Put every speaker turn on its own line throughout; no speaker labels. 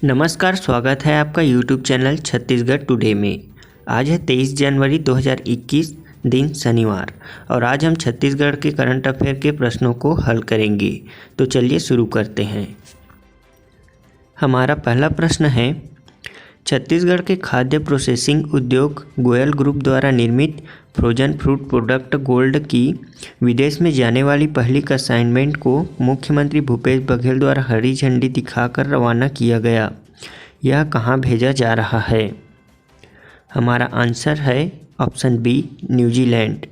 नमस्कार, स्वागत है आपका YouTube चैनल छत्तीसगढ़ टुडे में। आज है 23 जनवरी 2021 दिन शनिवार और आज हम छत्तीसगढ़ के करंट अफेयर के प्रश्नों को हल करेंगे। तो चलिए शुरू करते हैं। हमारा पहला प्रश्न है, छत्तीसगढ़ के खाद्य प्रोसेसिंग उद्योग गोयल ग्रुप द्वारा निर्मित फ्रोजन फ्रूट प्रोडक्ट गोल्ड की विदेश में जाने वाली पहली कंसाइनमेंट को मुख्यमंत्री भूपेश बघेल द्वारा हरी झंडी दिखाकर रवाना किया गया। यह कहां भेजा जा रहा है? हमारा आंसर है ऑप्शन बी, न्यूजीलैंड।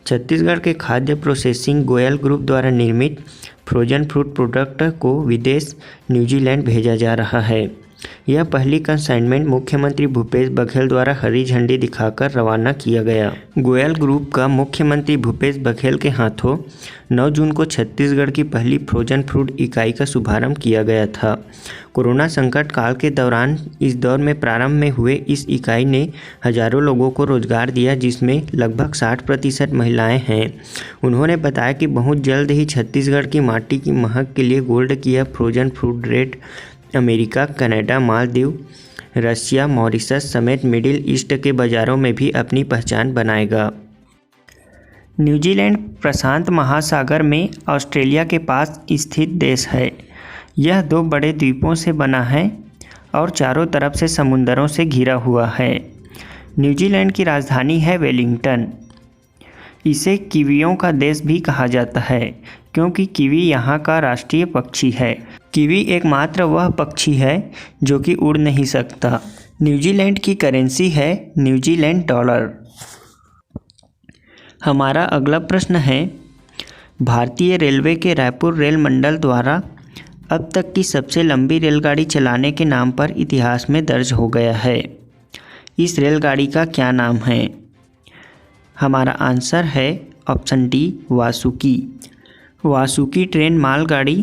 छत्तीसगढ़ के खाद्य प्रोसेसिंग गोयल ग्रुप द्वारा निर्मित फ्रोजन फ्रूट प्रोडक्ट को विदेश न्यूजीलैंड भेजा जा रहा है। यह पहली कंसाइनमेंट मुख्यमंत्री भूपेश बघेल द्वारा हरी झंडी दिखाकर रवाना किया गया। गोयल ग्रुप का मुख्यमंत्री भूपेश बघेल के हाथों 9 जून को छत्तीसगढ़ की पहली फ्रोजन फ्रूट इकाई का शुभारंभ किया गया था। कोरोना संकट काल के दौरान इस दौर में प्रारंभ में हुए इस इकाई ने हजारों लोगों को रोजगार दिया, जिसमें लगभग 60% महिलाएं हैं। उन्होंने बताया कि बहुत जल्द ही छत्तीसगढ़ की माटी की महक के लिए गोल्ड की यह frozen fruit rate America, Canada, Maldives, Russia, Mauritius समेत मिडिल ईस्ट के बाज़ारों में भी अपनी पहचान बनाएगा। न्यूजीलैंड प्रशांत महासागर में ऑस्ट्रेलिया के पास स्थित देश है। यह 2 बड़े द्वीपों से बना है और चारों तरफ से समुंदरों से घिरा हुआ है। न्यूजीलैंड की राजधानी है वेलिंगटन। इसे कीवियों का देश भी कहा जाता है क्योंकि कीवी यहाँ का राष्ट्रीय पक्षी है। कीवी एकमात्र वह पक्षी है जो कि उड़ नहीं सकता। न्यूजीलैंड की करेंसी है न्यूजीलैंड डॉलर। हमारा अगला प्रश्न है, भारतीय रेलवे के रायपुर रेल मंडल द्वारा अब तक की सबसे लंबी रेलगाड़ी चलाने के नाम पर इतिहास में दर्ज हो गया है। इस रेलगाड़ी का क्या नाम है? हमारा आंसर है option D, Vasuki. Vasuki train मालगाड़ी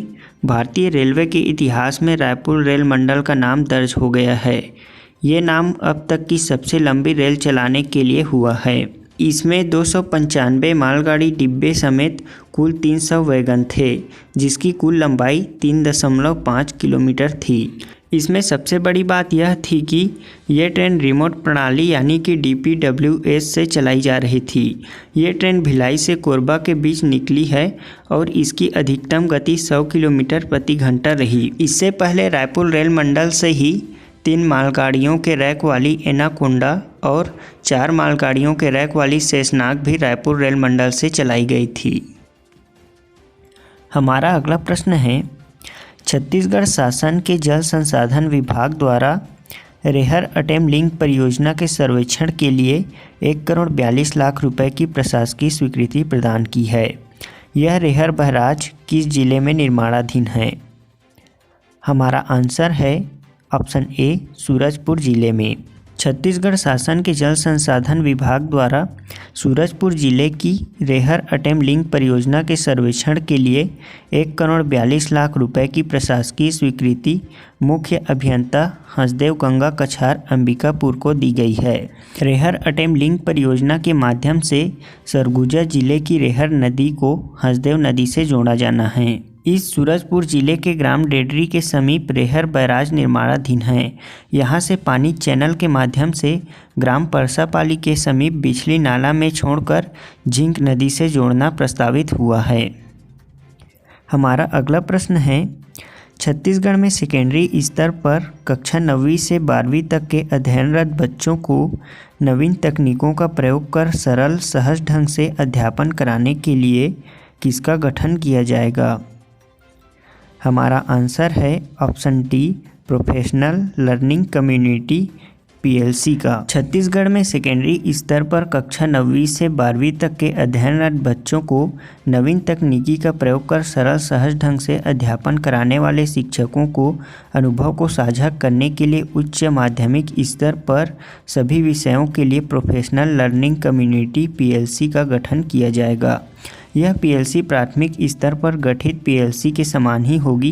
भारतीय रेलवे के इतिहास में रायपुर रेल मंडल का नाम दर्ज हो गया है। ये नाम अब तक की सबसे लंबी रेल चलाने के लिए हुआ है। इसमें 295 मालगाड़ी डिब्बे समेत कुल 300 वैगन थे, जिसकी कुल लंबाई 3.5 किलोमीटर थी। इसमें सबसे बड़ी बात यह थी कि यह ट्रेन रिमोट प्रणाली यानी कि DPWS से चलाई जा रही थी। ये ट्रेन भिलाई से कोरबा के बीच निकली है और इसकी अधिकतम गति 100 किलोमीटर प्रति घंटा रही। इससे पहले रायपुर रेल मंडल से ही 3 मालगाड़ियों के रैक वाली एनाकोंडा और 4 मालगाड़ियों के रैक वाली शेषनाग भी रायपुर रेल मंडल से चलाई गई थी। हमारा अगला प्रश्न है, छत्तीसगढ़ शासन के जल संसाधन विभाग द्वारा रेहर अटेम लिंक परियोजना के सर्वेक्षण के लिए 1 करोड़ 42 लाख रुपए की प्रशासकीय स्वीकृति प्रदान की है। यह रेहर बहराज किस जिले में निर्माणाधीन है? हमारा आंसर है ऑप्शन ए, सूरजपुर जिले में। छत्तीसगढ़ शासन के जल संसाधन विभाग द्वारा सूरजपुर जिले की रेहर अटेम लिंक परियोजना के सर्वेक्षण के लिए 1 करोड़ 42 लाख रुपए की प्रशासकीय स्वीकृति मुख्य अभियंता हंसदेव गंगा कछार अंबिकापुर को दी गई है। रेहर अटेम लिंक परियोजना के माध्यम से सरगुजा जिले की रेहर नदी को हंसदेव नदी से जोड़ा जाना है। इस सूरजपुर जिले के ग्राम डेडरी के समीप रेहर बैराज निर्माणाधीन है। यहाँ से पानी चैनल के माध्यम से ग्राम परसापाली के समीप बिछली नाला में छोड़कर झिंक नदी से जोड़ना प्रस्तावित हुआ है। हमारा अगला प्रश्न है, छत्तीसगढ़ में सेकेंडरी स्तर पर कक्षा 9वीं से 12वीं तक के अध्ययनरत बच्चों को नवीन तकनीकों का प्रयोग कर सरल सहज ढंग से अध्यापन कराने के लिए किसका गठन किया जाएगा? हमारा आंसर है option D, professional learning community PLC का। छत्तीसगढ़ में सेकेंडरी स्तर पर कक्षा 9वीं से 12वीं तक के अध्ययनरत बच्चों को नवीन तकनीकी का प्रयोग कर सरल सहज ढंग से अध्यापन कराने वाले शिक्षकों को अनुभव को साझा करने के लिए उच्च माध्यमिक स्तर पर सभी विषयों के लिए प्रोफेशनल लर्निंग कम्युनिटी PLC का गठन किया जाएगा। यह PLC प्राथमिक स्तर पर गठित PLC के समान ही होगी।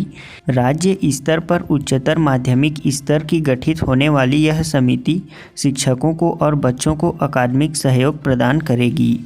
राज्य स्तर पर उच्चतर माध्यमिक स्तर की गठित होने वाली यह समिति शिक्षकों को और बच्चों को अकादमिक सहयोग प्रदान करेगी।